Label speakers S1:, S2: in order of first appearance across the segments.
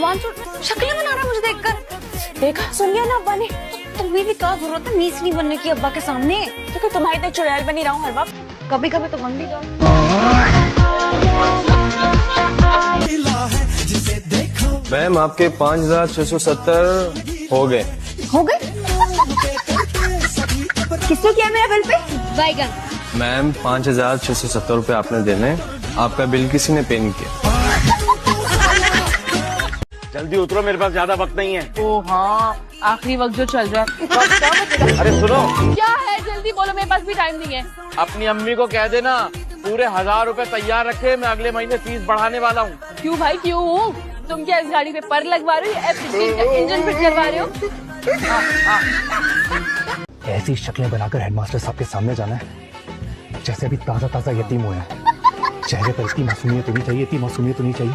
S1: जबान से शक्लें बना रहा है मुझे देखकर। देखा सुनिए ना अब्बा ने, तो तुम्हें भी क्या जरूरत है नीच नहीं बनने की अब्बा के सामने, क्योंकि तुम्हारी तो चुड़ैल बनी रहा हूँ हर वक्त, कभी कभी तो बन भी जाओ।
S2: मैम आपके 5670 हो गए।
S1: हो गए? किसने किया मेरा बिल पे? बैगन।
S2: मैम 5670 रुपए आपने देने, आपका बिल किसी ने पे नहीं किया।
S3: जल्दी उतरो, मेरे पास ज्यादा वक्त नहीं है।
S4: ओ हाँ, आखिरी वक्त जो चल रहा है।
S3: अरे सुनो,
S4: क्या है, जल्दी बोलो, मेरे पास भी टाइम नहीं है।
S3: अपनी अम्मी को कह देना पूरे 1000 रुपए तैयार रखे, मैं अगले महीने फीस बढ़ाने वाला हूँ।
S4: क्यों भाई क्यों? तुम क्या इस गाड़ी पे पर लगवा रहे हो या इंजन फिट करवा रहे हो?
S5: ऐसी शक्लें बनाकर हेडमास्टर साहब के सामने जाना है जैसे अभी ताजा ताजा यतीम हुए हैं। चेहरे पर इतनी मासूमियत होनी चाहिए, इतनी मासूमियत होनी चाहिए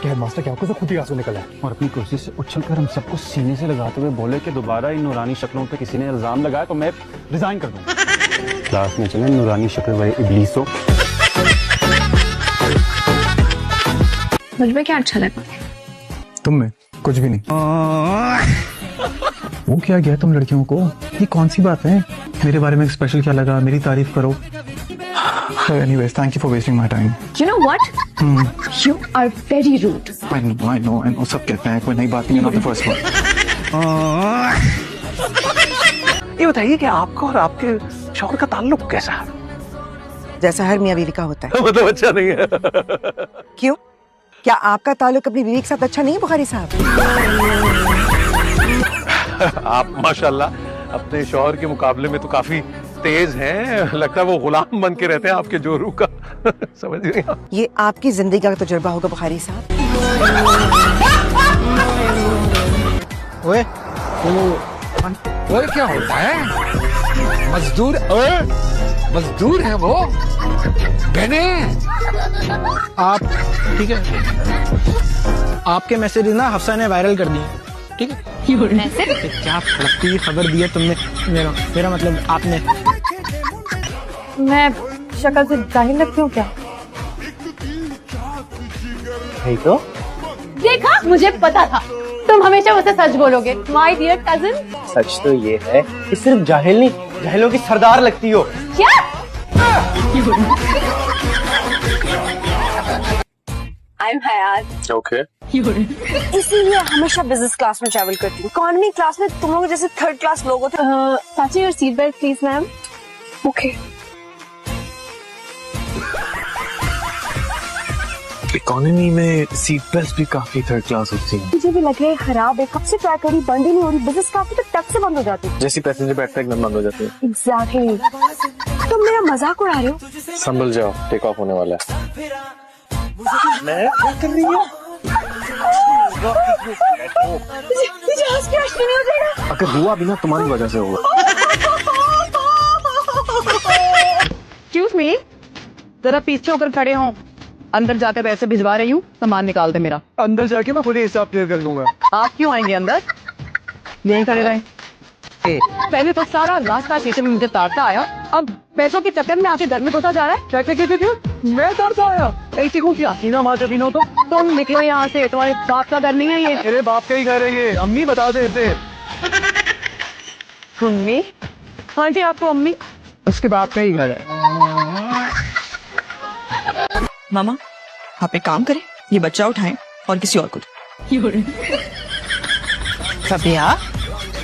S5: कि हेडमास्टर क्या आपको खुद ही आंसू निकला है।
S6: और अपनी कुर्सी से उछलकर हम सबको सीने से लगाते हुए बोले कि दोबारा इन नूरानी शक्लों पे किसी ने इल्जाम लगाया तो मैं रिजाइन कर दूं। क्लास में चले नूरानी शक्ल वाले इब्लीसो।
S1: मुझ में क्या अच्छा लगा?
S5: तुम में कुछ भी नहीं। वो क्या गया तुम लड़कियों को, ये कौन सी बात है? मेरे बारे में स्पेशल क्या लगा, मेरी तारीफ करो। Anyways, thank you for wasting my time.
S1: You know what? You are very rude.
S5: I know. सब कहते हैं, कोई नई बात नहीं है, not the first one. ये बताइए कि आपका और आपके शौहर का ताल्लुक कैसा है?
S7: जैसा हर मियां बीवी का होता है।
S2: मतलब अच्छा नहीं है।
S7: क्यों? क्या आपका ताल्लुक अपनी बीवी के साथ अच्छा नहीं है बुखारी साहब?
S8: आप माशाल्लाह अपने शौहर के मुकाबले में तो काफी तेज हैं, लगता है वो गुलाम बन के रहते हैं आपके जोरू का। समझ गए आप?
S7: ये आपकी जिंदगी का तजुर्बा होगा बुखारी साहब।
S9: ओए क्या होता है? मजदूर है वो। बहने आप ठीक है, आपके मैसेज ना हफ्सा ने वायरल कर दिए, ठीक है? क्या फड़कती खबर दी है तुमने? मेरा मतलब आपने।
S1: मैं शक्ल से जाहिल लगती हूँ क्या?
S3: नहीं तो
S4: देखा, मुझे पता था तुम हमेशा मुझसे सच बोलोगे। माय डियर कजिन,
S3: सच तो ये है कि सिर्फ जाहिल नहीं, जाहिलों की सरदार लगती हो।
S4: क्या? I'm Hayat.
S2: ओके।
S1: इसीलिए हमेशा बिजनेस क्लास में ट्रैवल करती हूँ। इकोनॉमी क्लास में तुम लोग जैसे थर्ड क्लास लोग होते हैं।
S4: Fasten your seat belt, please, ma'am.
S1: Okay.
S2: Economy में सीट बेल्ट भी काफी थर्ड क्लास होती है।
S1: मुझे भी लग रहा है खराब है, कब से ट्राई करी, बंद ही नहीं हो रही। बिजनेस क्लास में तो टक से बंद हो जाती है।
S2: जैसी पैसेंजर बैठते हैं एकदम बंद हो जाती है।
S1: एग्जैक्टली। तुम मेरा मजाक उड़ा रहे हो?
S2: संभल जाओ, टेक ऑफ होने वाला है।
S3: मैं क्या कर रही हूँ?
S1: जहाज क्रैश नहीं हो जाएगा?
S2: अगर हुआ भी ना तुम्हारी वजह से हुआ।
S4: Excuse me, जरा पीछे होकर खड़े हो। अंदर जाकर पैसे भिजवा रही हूँ, सामान निकाल दे मेरा।
S9: अंदर जाके मैं खुद ही हिसाब क्लियर कर लूंगा।
S4: आप क्यों आएंगे अंदर? यही खड़े रहे। पहले तो सारा रास्ता शीशे में मुझे तारता आया, अब पैसों के चक्कर में आके घर में घुसा जा रहा है।
S9: क्या मैं तारता आया? ऐसी को क्या सीना मार चुकी हो तो?
S4: तुम निकलो यहाँ से, तुम्हारे बाप का घर नहीं है ये।
S9: मेरे बाप का ही घर है ये, अम्मी बता देते।
S4: अम्मी? हाँ जी, आपको अम्मी?
S9: उसके बाप का ही घर है।
S7: मामा आप एक काम करें, ये बच्चा उठाएं और किसी और को दें।
S4: सबिया,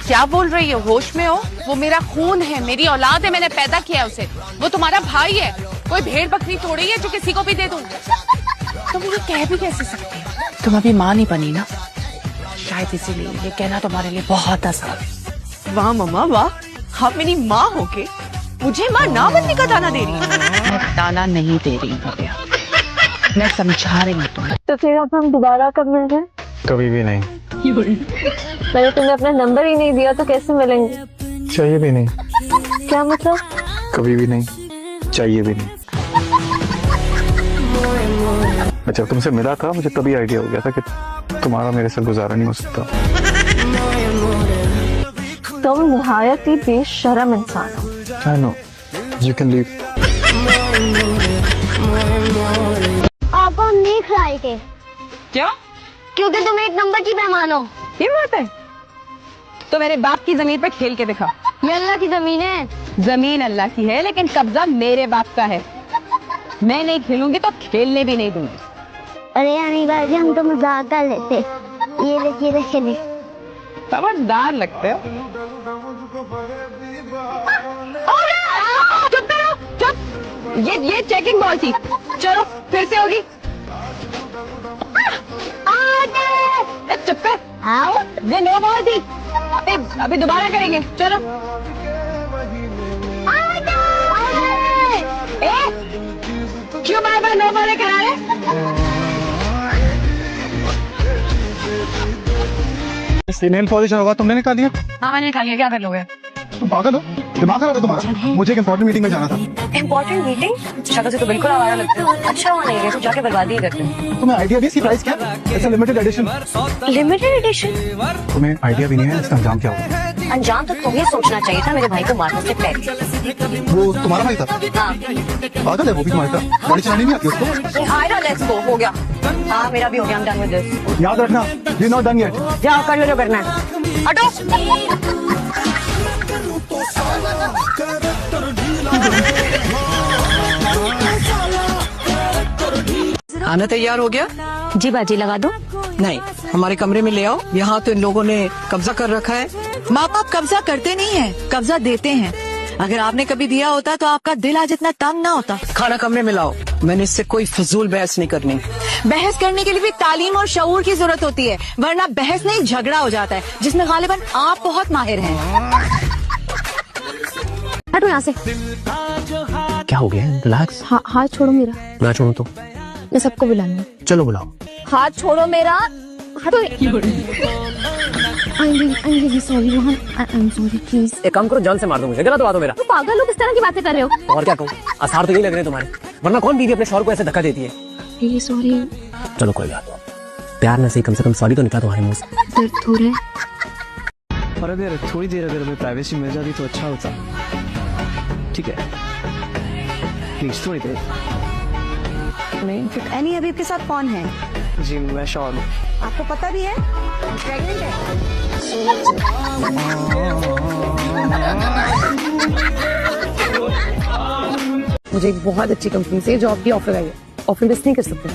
S4: क्या बोल रही हो? होश में हो? वो मेरा खून है, मेरी औलाद है, मैंने पैदा किया है उसे। वो तुम्हारा भाई है, कोई भेड़ बकरी थोड़ी है जो किसी को भी दे दूं। तुम मुझे कह भी कैसे सकती हो? तुम अभी माँ नहीं बनी ना, शायद इसीलिए ये कहना तुम्हारे लिए बहुत आसान है।
S7: वाह मामा वाह, आप मेरी माँ होके मुझे माँ ना बनने का ताना दे रही है।
S4: मैं ताना नहीं दे रही हूँ, मैं समझा रही हूँ तुम्हें।
S1: तो फिर अब हम दोबारा कब मिल रहे हैं?
S5: कभी भी नहीं।
S1: मैंने तुम्हें अपना नंबर ही नहीं दिया तो कैसे मिलेंगे?
S5: चाहिए भी नहीं।
S1: क्या मतलब?
S5: कभी भी नहीं, चाहिए भी नहीं। मैं जब तुमसे मिला था मुझे तभी आइडिया हो गया था कि तुम्हारा मेरे से गुजारा नहीं हो सकता।
S1: तुम निहायत ही बेशर्म इंसान हो।
S5: I know. You can leave.
S1: आपको नहीं खिलाएंगे।
S4: क्या?
S1: क्योंकि तुम एक नंबर की मेहमान हो।
S7: ये बात है, तो मेरे बाप की जमीन पे खेल के दिखा।
S1: ये अल्लाह की जमीन है।
S7: जमीन अल्लाह की है, लेकिन कब्जा मेरे बाप का है। मैं नहीं खेलूंगी तो खेलने भी नहीं दूंगी।
S1: अरे यानी बाजी, हम तो मजाक कर लेते। ये देख
S7: समझदार लगते हो। चुप करो, चुप। ये चेकिंग बॉल थी। चलो फिर से होगी। चुप कर। ये नो बॉल थी। अभी दोबारा करेंगे। चलो। क्यों बार बार नो बॉल करा रहे?
S5: नेल पॉलिश होगा तुमने निकाल दिया?
S7: हाँ मैंने निकाल लिया। क्या कर लोगे?
S5: तुम पागल हो? दिमाग खराब है तुम्हारा? मुझे एक इम्पोर्टेंट मीटिंग में जाना था।
S1: Important meeting? शक्ल से तो बिल्कुल आवारा लगते हो। अच्छा हुआ नहीं गए तो जाके बर्बादी ही करते हो।
S5: तुम्हें आइडिया भी इसकी प्राइस क्या? ऐसा लिमिटेड एडिशन।
S1: Limited edition?
S5: तुम्हें आइडिया भी नहीं है इसका अंजाम क्या होगा?
S1: अंजाम तो तुम्हें सोचना चाहिए था मेरे भाई को मारने से पहले।
S5: वो तुम्हारा भाई था?
S1: हाँ।
S5: पागल है वो भी तुम्हारा? गाड़ी चलानी नहीं आती उसको?
S1: Let's go. हो गया। हाँ मेरा भी हो गया। I'm done with this।
S5: याद रखना, वी नॉट डन येट।
S1: जाओ कर लो जो करना है। हटो।
S7: खाना तैयार हो गया?
S1: जी बाजी लगा दो।
S7: नहीं, हमारे कमरे में ले आओ। यहाँ तो इन लोगों ने कब्जा कर रखा है। माँ बाप कब्जा करते नहीं है, कब्जा देते हैं। अगर आपने कभी दिया होता तो आपका दिल आज इतना तंग ना होता। खाना कमरे में लाओ। मैंने इससे कोई फजूल बहस नहीं करनी। बहस करने के लिए भी तालीम और शऊर की जरूरत होती है, वरना बहस नहीं झगड़ा हो जाता है, जिसमें गालिबन आप बहुत माहिर हैं।
S1: हटो यहाँ से।
S5: क्या हो गया? रिलैक्स।
S1: हाथ छोड़ो मेरा।
S5: ना छोड़ो तो
S1: मैं सबको बुलाऊंगी।
S5: चलो बुलाओ।
S1: हाथ छोड़ो मेरा। हटो। I'm really sorry Rohan. I'm sorry please।
S10: एक काम करो, जान से मार दो मुझे, गला दबा दो मेरा।
S1: तुम पागल हो, किस तरह की बातें कर रहे हो?
S10: और क्या कहूँ, आसार तो यही लग रहे हैं तुम्हारे, वरना कौन बीवी अपने शौहर को ऐसे धक्का देती है?
S1: Really sorry।
S10: चलो कोई बात नहीं, प्यार न सही कम से कम सॉरी तो निकला तुम्हारे मुंह से।
S1: दर्द हो रहा है।
S2: और अगर थोड़ी देर अगर हमें प्राइवेसी मिल जाती तो अच्छा होता। ठीक है प्लीज थोड़ी देर।
S7: एनी हबीब के साथ कौन है?
S2: जी मैं श्योर हूँ।
S7: आपको पता भी है? प्रेग्नेंट है। मुझे एक बहुत अच्छी कंपनी से जॉब की ऑफर आई है। ऑफर मिस नहीं कर सकते।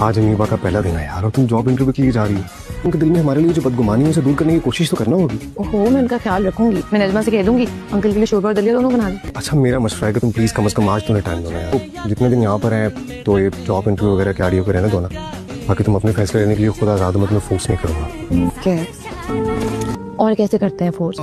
S5: आज अमीबा का पहला दिन है यार, और तुम जॉब इंटरव्यू के लिए जा रही हो। उनके दिल में हमारे लिए जो बदगुमानी है उसे दूर करने की कोशिश तो करना होगी।
S7: ओहो, मैं उनका ख्याल रखूंगी। मैं नजमा से कह दूंगी अंकल के लिए शोरबा और दलिया दोनों बना दे।
S5: अच्छा मेरा मशवरा है कि तुम प्लीज कम से कम आज तुम्हें टाइम दो यार। तो जितने दिन यहाँ पर हैं तो ये जॉब इंटरव्यू वगैरह के आडियो पे रहने दो ना। बाकी तुम अपने फैसले लेने के लिए खुद आजाद हो, मैं तुम्हें फोर्स नहीं करूंगा।
S7: और कैसे करते हैं फोर्स?